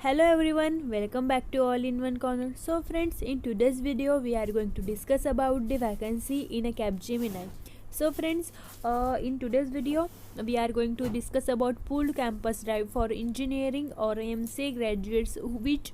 Hello everyone, welcome back to All in One Corner. So friends, in today's video we are going to discuss about the vacancy in a Capgemini. So friends, in today's video we are going to discuss about pooled campus drive for engineering or MCA graduates which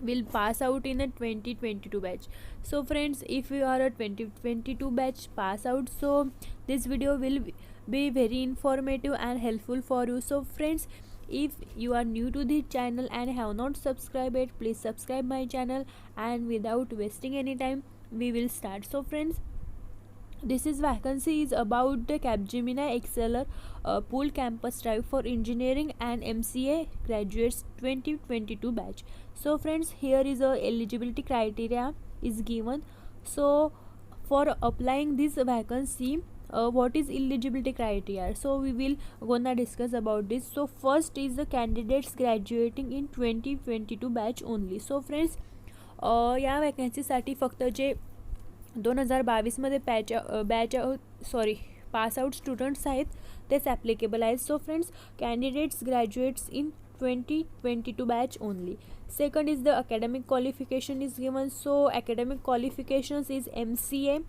will pass out in a 2022 batch. So friends, if you are a 2022 batch pass out, so this video will be very informative and helpful for you. So friends, if you are new to the channel and have not subscribed it, please subscribe my channel, and without wasting any time we will start. So friends, this is vacancy is about the Capgemini Exceller pool campus drive for engineering and MCA graduates 2022 batch. So friends, here is a eligibility criteria is given. So for applying this vacancy, what is eligibility criteria? So we will gonna discuss about this. So first is the candidates graduating in 2022 batch only. So friends, या वॅकन्सीसाठी फक्त जे 2022मध्ये pass out students आहेत तेच applicable आहेत. So friends, candidates graduates in 2022 batch only. Second is the academic qualification is given. So academic qualifications is MCA,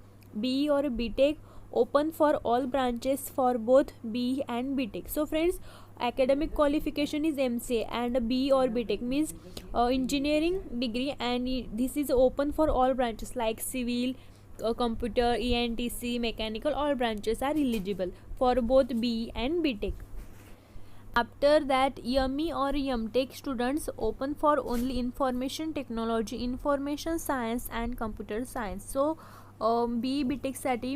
BE or BTech, open for all branches for both BE and BTech. So friends, academic qualification is MCA and BE or BTech means engineering degree, and this is open for all branches like civil, computer, ENTC, mechanical. All branches are eligible for both BE and BTech. After that, ME or MTech students open for only information technology, information science and computer science. So BE BTech साठी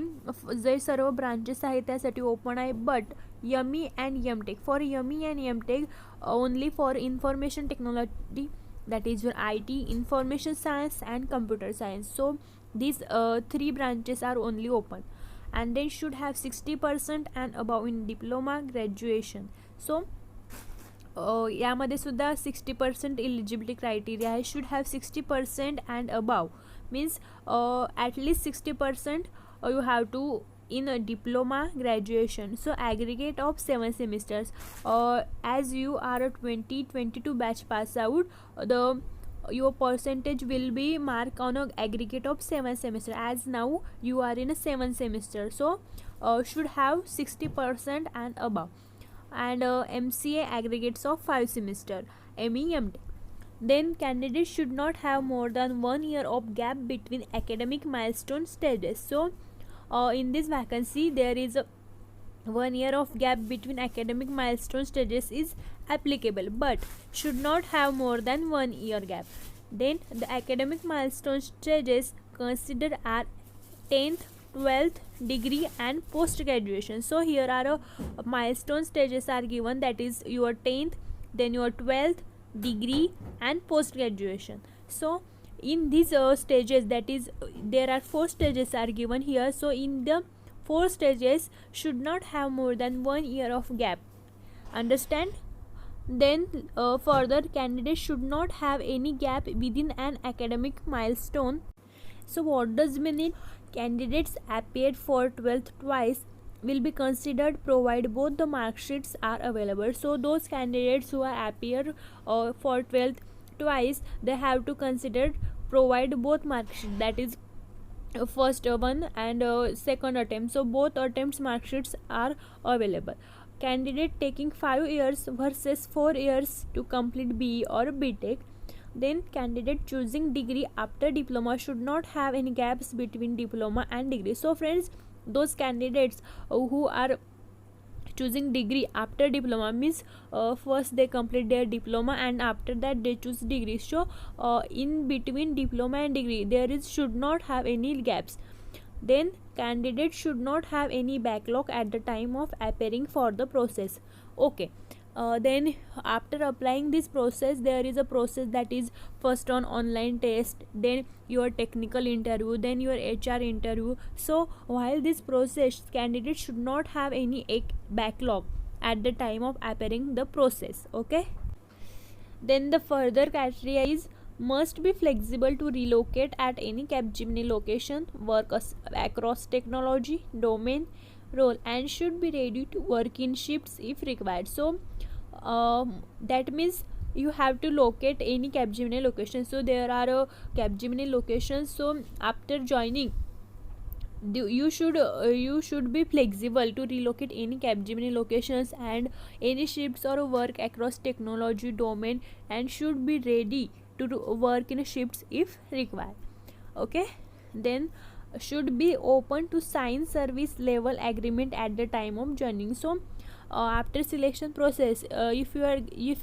जे सर्व branches आहेत त्यासाठी open आहे. But ME and MTech, for ME and MTech only for information technology, that is your IT, information science and computer science. So these three branches are only open, and then should have 60% and above in diploma graduation. So यामध्ये सुद्धा 60% eligibility criteria आहे. Should have 60% and above means at least 60% you have to in a diploma graduation. So aggregate of 7 semesters. As you are a 2022 batch pass out, your percentage will be marked on a aggregate of 7 semester. As now you are in a 7 semester, so should have 60% and above. And MCA aggregates of 5 semester, ME MTech. Then candidates should not have more than 1 year of gap between academic milestone stages. So in this vacancy there is a 1 year of gap between academic milestone stages is applicable, but should not have more than 1 year gap. Then the academic milestone stages considered are 10th, 12th, degree and post graduation. So here are milestone stages are given, that is your 10th, then your 12th, degree and post graduation. So in these stages, that is there are 4 stages are given here. So in the 4 stages should not have more than 1 year of gap. Understand? Then further, candidates should not have any gap within an academic milestone. So what does mean it? Candidates appeared for 12th twice will be considered provided both the mark sheets are available. So those candidates who are appear for 12th twice, they have to consider provide both mark sheets, that is first one and second attempt. So both attempts mark sheets are available. Candidate taking 5 years versus 4 years to complete BE or BTech. Then candidate choosing degree after diploma should not have any gaps between diploma and degree. So friends, those candidates who are choosing degree after diploma means first they complete their diploma and after that they choose degree. So in between diploma and degree there is should not have any gaps. Then candidate should not have any backlog at the time of appearing for the process. Okay. Then after applying this process, there is a process that is first on online test, then your technical interview, then your HR interview. So while this process, candidates should not have any backlog at the time of appearing the process. Okay. Then the further criteria is must be flexible to relocate at any Capgemini location, work across technology, domain, role, and should be ready to work in shifts if required. So that means you have to locate any Capgemini location. So there are Capgemini locations. So after joining, you should be flexible to relocate any Capgemini locations and any shifts or work across technology domain, and should be ready to work in shifts if required. Okay, then should be open to sign service level agreement at the time of joining. So after selection process, if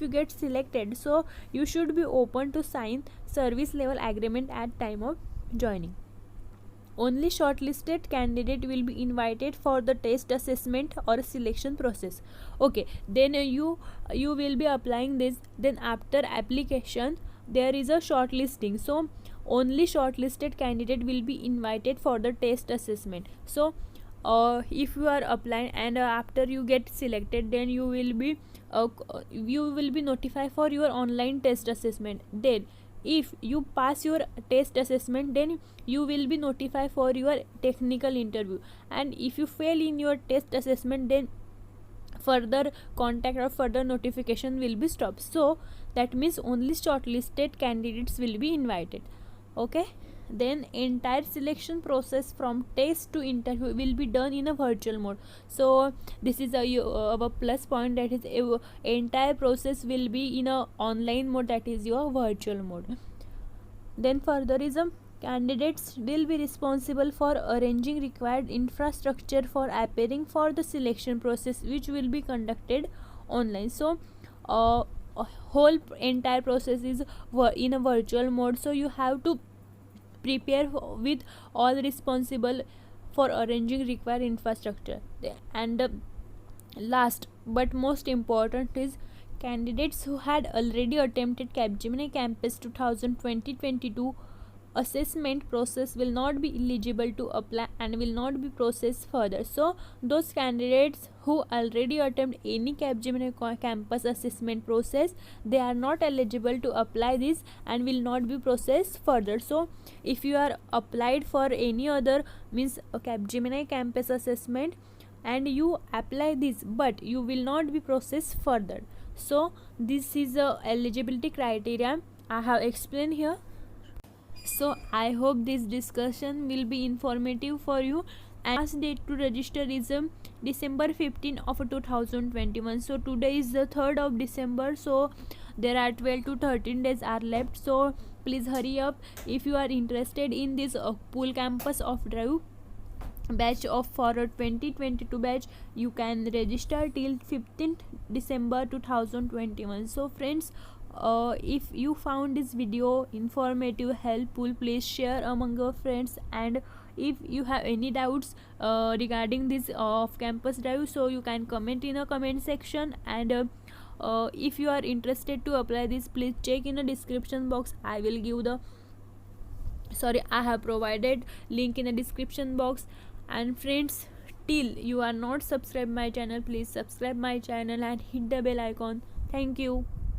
you get selected, so you should be open to sign service level agreement at time of joining. Only shortlisted candidate will be invited for the test assessment or selection process. Okay, then you will be applying this. Then after application, there is a shortlisting. So only shortlisted candidate will be invited for the test assessment. So if you are applying and after you get selected, then you will be notified for your online test assessment. Then if you pass your test assessment, then you will be notified for your technical interview. And if you fail in your test assessment, then further contact or further notification will be stopped. So that means only shortlisted candidates will be invited. Okay, then entire selection process from test to interview will be done in a virtual mode. So this is our plus point, that is entire process will be in a online mode, that is your virtual mode. Then further is candidates will be responsible for arranging required infrastructure for appearing for the selection process, which will be conducted online. So whole entire process is in a virtual mode. So you have to prepare with all responsible for arranging required infrastructure. And last but most important is candidates who had already attempted Capgemini Campus 2020-22 assessment process will not be eligible to apply and will not be processed further. So those candidates who already attempt any Capgemini campus assessment process, they are not eligible to apply this and will not be processed further. So if you are applied for any other means a Capgemini campus assessment and you apply this, but you will not be processed further. So this is a eligibility criteria I have explained here. So I hope this discussion will be informative for you. And last date to register is December 15 of 2021. So today is the 3rd of December. So there are 12 to 13 days are left. So please hurry up. If you are interested in this pool campus of drive batch of for 2022 batch, you can register till 15th December 2021. So friends, if you found this video informative, helpful, please share among your friends. And if you have any doubts regarding this off campus drive, so you can comment in a comment section. And if you are interested to apply this, please check in the description box. I will give the I have provided link in the description box. And friends, till you are not subscribed my channel, please subscribe my channel and hit the bell icon. Thank you.